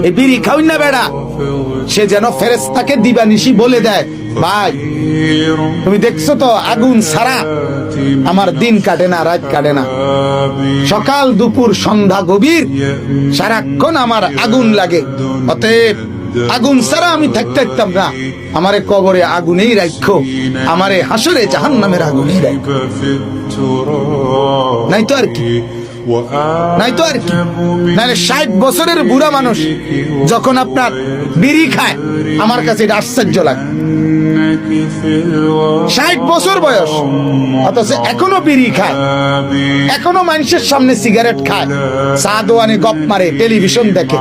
এই বিড়ি খাওই না বেড়া, সে যেন ফেরেশতাকে দিবানিশি বলে দেয়, ভাই তুমি দেখছো তো আগুন ছাড়া আমার দিন কাটে না, রাত কাটে না, সকাল দুপুর সন্ধ্যা গভীর সারাক্ষণ আমার আগুন লাগে, অতএব আগুন ছাড়া আমি থাকতে পারতাম না, আমারে কবরে আগুনেই রাখো, আমারে হাসরে জাহান্নামের আগুনেই রাখো। নাই তো আর কি, নাই তো আর কি। নাহলে 60 বছরের বুড়া মানুষ যখন আপনার বিড়ি খায়, আমার কাছে এটা আশ্চর্য লাগে। 60 বছর বয়স, অথচ এখনো বিড়ি খায়, এখনো মানুষের সামনে সিগারেট খায়, চা দোয়ানে গপ মারে, টেলিভিশন দেখে।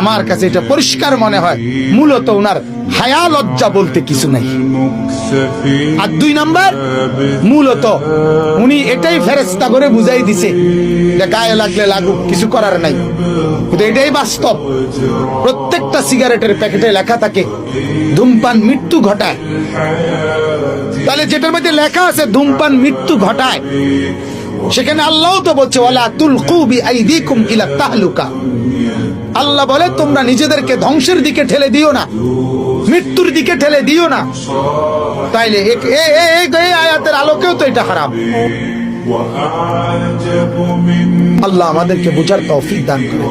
আমার কাছে এটা পরিষ্কার মনে হয় মূলত উনার হায়া লজ্জা বলতে কিছু নাই। আর 2 নাম্বার, মূলত উনি এটাই ফেরেশতা করে বুঝাই দিছে যে গায়ে লাগলে লাগুক, কিছু করার নাই। কিন্তু এটাই বাস্তব। প্রত্যেকটা সিগারেটের প্যাকেটে লেখা থাকে ধূমপান মৃত্যু ঘটায়। তাহলে যেটার মধ্যে লেখা আছে ধূমপান মৃত্যু ঘটায়, সেখানে আল্লাহও তো বলছে ওয়ালা তুলকু বিআইদিকুম ইলা তাহলুকা। আল্লাহ বলে তোমরা নিজেদেরকে ধ্বংসের দিকে ঠেলে দিও না, মৃত্যুর দিকে ঠেলে দিও না। তাইলে এই আয়াতের আলোকেও তো এটা হারাম। আল্লাহ আমাদেরকে বুঝার তৌফিক দান করে।